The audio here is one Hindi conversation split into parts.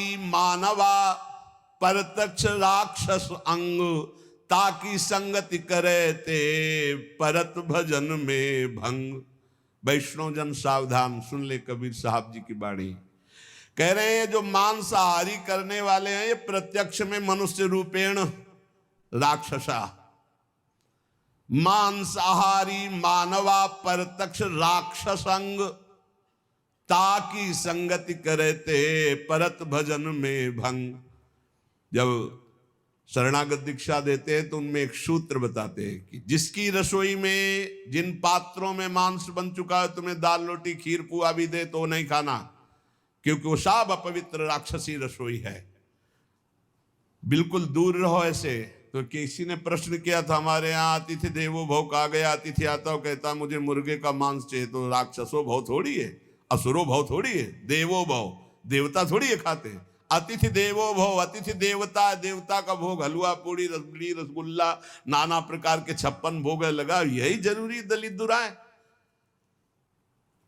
मांसाहारी मानवा परतक्ष राक्षस अंग, ताकि संगति करे ते परत भजन में भंग। वैष्णव जन सावधान, सुन ले कबीर साहब जी की बाणी। कह रहे हैं जो मांसाहारी करने वाले हैं ये प्रत्यक्ष में मनुष्य रूपेण राक्षसा। मांसाहारी मानवा परतक्ष राक्षसंग, ताकि संगति करे ते परत भजन में भंग। जब शरणागत दीक्षा देते हैं तो उनमें एक सूत्र बताते हैं कि जिसकी रसोई में जिन पात्रों में मांस बन चुका है, तुम्हें दाल रोटी खीर पुआ भी दे तो नहीं खाना, क्योंकि वो सब अपवित्र राक्षसी रसोई है। बिल्कुल दूर रहो ऐसे। तो किसी ने प्रश्न किया था, हमारे यहाँ अतिथि देवो भव कहा गया, अतिथि आता हो कहता मुझे मुर्गे का मांस चाहिए, तो राक्षसो भव थोड़ी है, असुरो भव थोड़ी है, देवो भव देवता थोड़ी है खाते हैं। अतिथि देवो भव, अतिथि देवता, देवता का भोग हलवा पूड़ी रसगुल्ली रसगुल्ला नाना प्रकार के 56 भोग लगा, यही जरूरी दलित दुराए।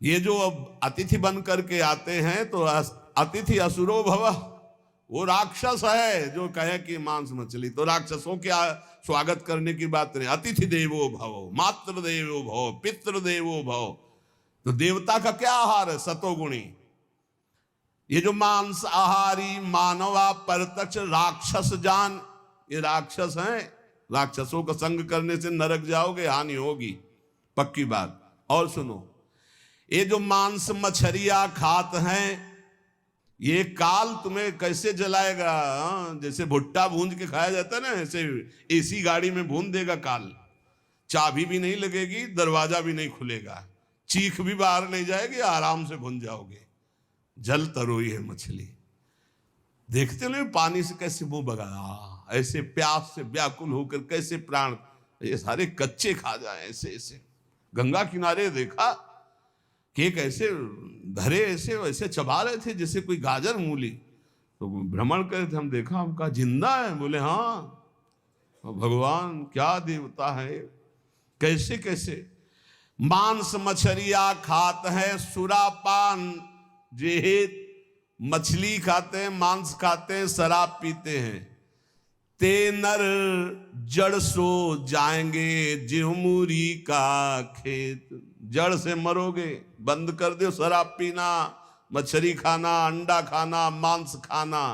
ये जो अब अतिथि बन करके आते हैं तो अतिथि असुरो भव, वो राक्षस है जो कहे कि मांस मछली, तो राक्षसों के स्वागत करने की बात नहीं। अतिथि देवो भव, मातृ देवो भव, पितृ देवो भव, तो देवता का क्या आहार है? सतोगुणी। ये जो मांस आहारी मानवा परतक्ष राक्षस जान, ये राक्षस हैं। राक्षसों का संग करने से नरक जाओगे, हानि होगी, पक्की बात। और सुनो, ये जो मांस मछलियां खात हैं, ये काल तुम्हें कैसे जलाएगा? जैसे भुट्टा भूंज के खाया जाता है ना, ऐसे एसी गाड़ी में भून देगा काल। चाबी भी नहीं लगेगी, दरवाजा भी नहीं खुलेगा, चीख भी बाहर नहीं जाएगी, आराम से भून जाओगे। जल तरोई है मछली, देखते नहीं पानी से कैसे मुंह बगा, ऐसे प्यास से व्याकुल होकर कैसे प्राण, ये सारे कच्चे खा जाए ऐसे ऐसे। गंगा किनारे देखा कि एक ऐसे धरे ऐसे वैसे चबा रहे थे जैसे कोई गाजर मूली, तो भ्रमण करे थे, हम देखा, हम कहा जिंदा है? बोले हाँ, भगवान क्या देवता है, कैसे कैसे। मांस मछलियां खात है सुरापान, जेहित मछली खाते हैं, मांस खाते हैं, शराब पीते हैं। ते नर जड़ सो जाएंगे जिहमुरी का खेत, जड़ से मरोगे। बंद कर दो शराब पीना, मछली खाना, अंडा खाना, मांस खाना।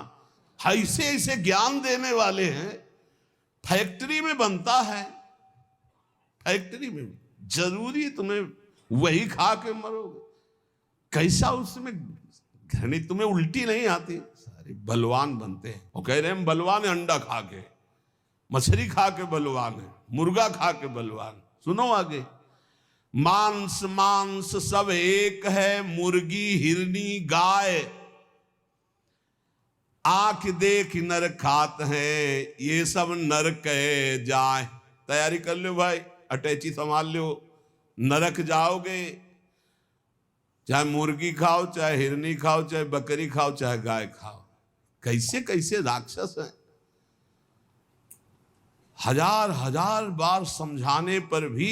ऐसे ऐसे ज्ञान देने वाले हैं। फैक्ट्री में बनता है, फैक्ट्री में जरूरी तुम्हें वही खा के मरोगे। कैसा उसमें घृणी, तुम्हें उल्टी नहीं आती? सारे बलवान बनते हैं और कह रहे हैं बलवान है, अंडा खा के, मछली खा के बलवान है, मुर्गा खा के बलवान। सुनो आगे, मांस मांस सब एक है, मुर्गी हिरनी गाय, आंख देख नर खात है, ये सब नर कहे जाए। तैयारी कर लो भाई, अटैची संभाल लो, नरक जाओगे। चाहे मुर्गी खाओ, चाहे हिरनी खाओ, चाहे बकरी खाओ, चाहे गाय खाओ। कैसे कैसे राक्षस हैं। हजार हजार बार समझाने पर भी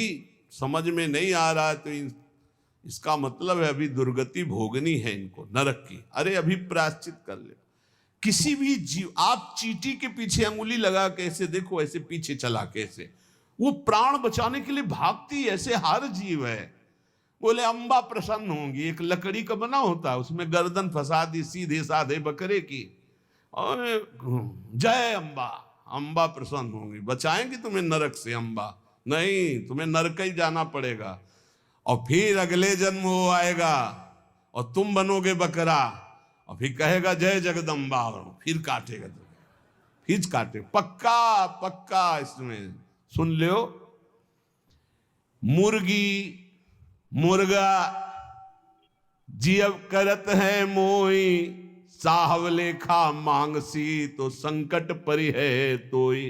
समझ में नहीं आ रहा है, तो इसका मतलब है अभी दुर्गति भोगनी है इनको, नरक की। अरे अभी प्रायश्चित कर ले। किसी भी जीव, आप चींटी के पीछे अंगुली लगा के ऐसे देखो, ऐसे पीछे चला के ऐसे, वो प्राण बचाने के लिए भागती, ऐसे हर जीव है। बोले अम्बा प्रसन्न होंगी, एक लकड़ी का बना होता है, उसमें गर्दन फंसा दी सीधे साधे बकरे की, और जय अम्बा, अम्बा प्रसन्न होंगी, बचाएंगी तुम्हें नरक से अम्बा। नहीं, तुम्हें नरक ही जाना पड़ेगा, और फिर अगले जन्म वो आएगा और तुम बनोगे बकरा, और फिर कहेगा जय जगदम्बा, और फिर काटेगा तुम्हें, फिर काटे। पक्का पक्का इसमें सुन लो। मुर्गी मुर्गा जियब करत है मोई, साहवले खा मांगसी, तो संकट परि है तोई।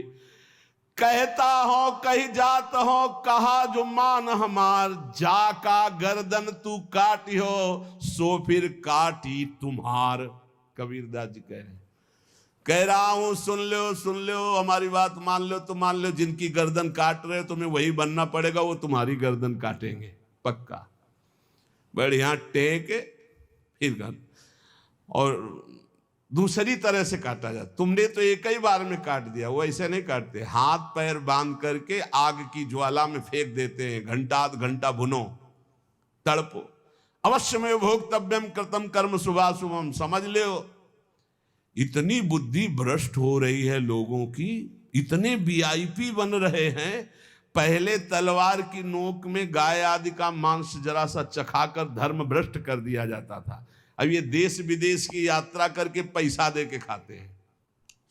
कहता हो कही जात हो, कहा जो मान हमार, जाका गर्दन तू काटी हो, सो फिर काटी तुम्हार। कबीरदास जी कह रहा हूं, सुन लो, हमारी बात मान लो तो मान लो, जिनकी गर्दन काट रहे हो तुम्हें वही बनना पड़ेगा, वो तुम्हारी गर्दन काटेंगे, पक्का। बढ़िया टेक फिर कर। और दूसरी तरह से काटा जाता। तुमने तो एक ही बार में काट दिया, वो ऐसे नहीं काटते, हाथ पैर बांध करके आग की ज्वाला में फेंक देते हैं, घंटा आध घंटा भुनो, तड़पो। अवश्य में भोक्तव्यम कृतम कर्म शुभाशुभम। समझ लो, इतनी बुद्धि भ्रष्ट हो रही है लोगों की, इतने वीआईपी बन रहे हैं। पहले तलवार की नोक में गाय आदि का मांस जरा सा चखाकर धर्म भ्रष्ट कर दिया जाता था। अब ये देश विदेश की यात्रा करके पैसा दे के खाते हैं।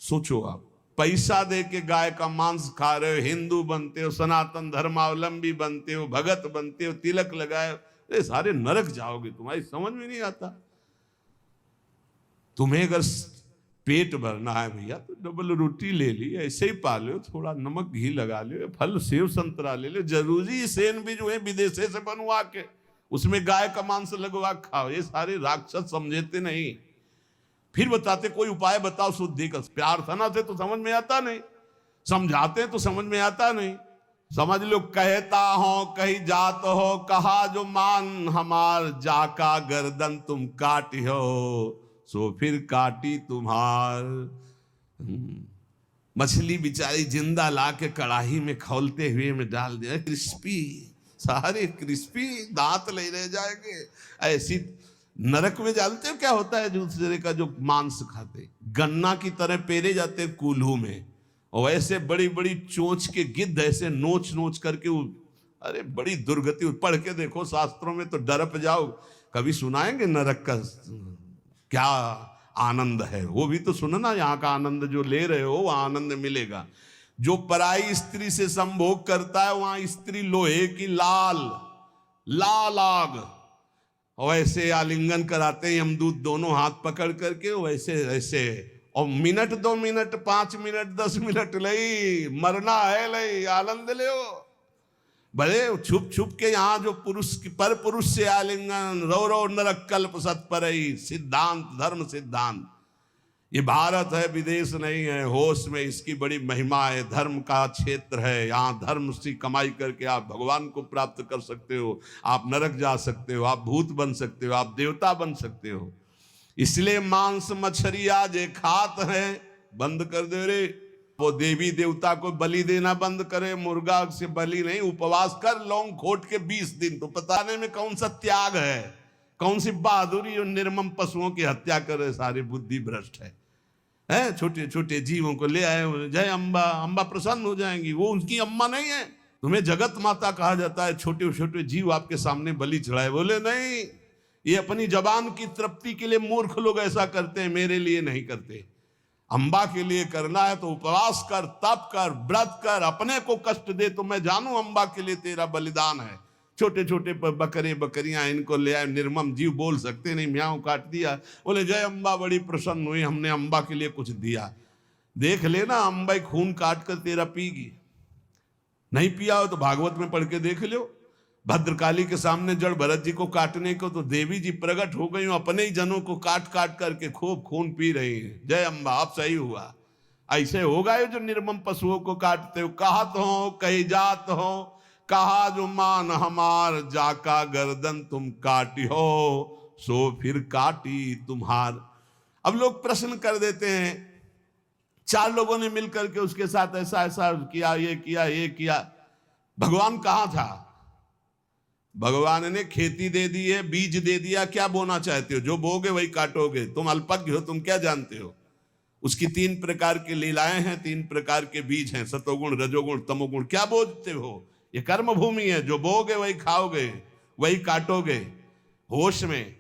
सोचो आप, पैसा दे के गाय का मांस खा रहे हो, हिंदू बनते हो, सनातन धर्मावलंबी बनते हो, भगत बनते हो, तिलक लगाए, अरे सारे नरक जाओगे, तुम्हारी समझ में नहीं आता। तुम्हें अगर पेट भरना है भैया तो डबल रोटी ले ली, ऐसे ही पा लो, थोड़ा नमक घी लगा लो, फल सेव संतरा ले लो, जरूरी सेन भी जो है विदेशे से बनवा के उसमें गाय का मांस लगवा खाओ। ये सारे राक्षस समझते नहीं। फिर बताते कोई उपाय बताओ शुद्धि का। प्रार्थना से तो समझ में आता नहीं, समझाते तो समझ में आता नहीं। समझ लो, कहता हो कहीं जात हो, कहा जो मान हमार, जाका गर्दन तुम काटी हो, सो फिर काटी तुम्हार। मछली बेचारी जिंदा ला के कड़ाही में खौलते हुए में डाल दिया, क्रिस्पी, सारे क्रिस्पी, दांत ले रह जाएंगे। ऐसी नरक में जानते हो क्या होता है दूसरे का जो मांस खाते, गन्ना की तरह पेरे जाते कूल्हू में, और ऐसे बड़ी बड़ी चोंच के गिद्ध ऐसे नोच नोच करके, अरे बड़ी दुर्गति। पढ़ के देखो शास्त्रों में तो डरप जाओ। कभी सुनाएंगे नरक का क्या आनंद है, वो भी तो सुनना। यहाँ का आनंद जो ले रहे हो वहां आनंद मिलेगा। जो पराई स्त्री से संभोग करता है वहां स्त्री लोहे की लाल लाल आग, वैसे आलिंगन कराते हैं यमदूत दोनों हाथ पकड़ करके, वैसे ऐसे, और मिनट 2 मिनट 5 मिनट 10 मिनट लई मरना है, लई आनंद ले। भले छुप छुप के यहाँ जो पुरुष पर पुरुष से आलिंगन, रो रो नरक कल्प सत्परई, सिद्धांत धर्म सिद्धांत। ये भारत है, विदेश नहीं है। होश में इसकी बड़ी महिमा है। धर्म का क्षेत्र है, यहाँ धर्म से कमाई करके आप भगवान को प्राप्त कर सकते हो, आप नरक जा सकते हो, आप भूत बन सकते हो, आप देवता बन सकते हो। इसलिए मांस मछलियां जे खात है बंद कर दे रे। वो देवी देवता को बलि देना बंद करे, मुर्गा से बलि नहीं, उपवास कर लौंग खोट के 20 दिन। तो बताने में कौन सा त्याग है, कौन सी बहादुरी, और निर्मम पशुओं की हत्या करे, सारी बुद्धि भ्रष्ट है। छोटे छोटे जीवों को ले आए, जय अम्बा, अम्बा प्रसन्न हो जाएंगी। वो उनकी अम्मा नहीं है, तुम्हें जगत माता कहा जाता है। छोटे छोटे जीव आपके सामने बलि चढ़ाए, बोले नहीं, ये अपनी जबान की तृप्ति के लिए मूर्ख लोग ऐसा करते हैं, मेरे लिए नहीं करते। अम्बा के लिए करना है तो उपवास कर, तप कर, व्रत कर, अपने को कष्ट दे तो मैं जानू अम्बा के लिए तेरा बलिदान है। छोटे छोटे बकरे बकरियां इनको ले आए, निर्मम जीव, बोल सकते नहीं, म्याऊं काट दिया, बोले जय अम्बा बड़ी प्रसन्न हुई, हमने अम्बा के लिए कुछ दिया। देख लेना अम्बा खून काट कर तेरा पीगी। नहीं पिया हो तो भागवत में पढ़ के देख लो। भद्रकाली के सामने जड़ भरत जी को काटने को तो देवी जी प्रकट हो गई, अपने ही जनों को काट काट करके खूब खून पी रही है। जय अम्बा, अब सही हुआ। ऐसे होगा ये जो निर्मम पशुओं को काटते हो। कहत हो कही जात हो, कहा जो मान हमार, जाका गर्दन तुम काटी हो, सो फिर काटी तुम्हार। अब लोग प्रश्न कर देते हैं, 4 लोगों ने मिलकर के उसके साथ ऐसा ऐसा किया, ये किया, ये किया, भगवान कहाँ था? भगवान ने खेती दे दी है, बीज दे दिया, क्या बोना चाहते हो? जो बोगे वही काटोगे। तुम अल्पज्ञ हो, तुम क्या जानते हो? उसकी 3 प्रकार की लीलाएं हैं, 3 प्रकार के बीज हैं, सतोगुण रजोगुण तमोगुण। क्या बोते हो? ये कर्म भूमि है, जो बोगे वही खाओगे, वही काटोगे। होश में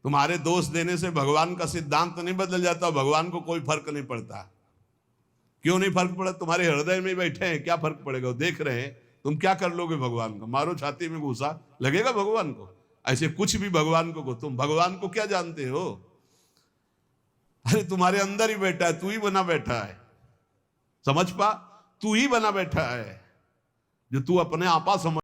तुम्हारे दोष देने से भगवान का सिद्धांत नहीं बदल जाता, भगवान को कोई फर्क नहीं पड़ता। क्यों नहीं फर्क पड़ा? तुम्हारे हृदय में बैठे हैं, क्या फर्क पड़ेगा? देख रहे हैं, तुम क्या कर लोगे भगवान को? मारो छाती में घुसा, लगेगा भगवान को? ऐसे कुछ भी भगवान को तुम भगवान को क्या जानते हो? अरे तुम्हारे अंदर ही बैठा है, तू ही बना बैठा है। समझ पा, तू ही बना बैठा है, जो तू अपने आपा समझ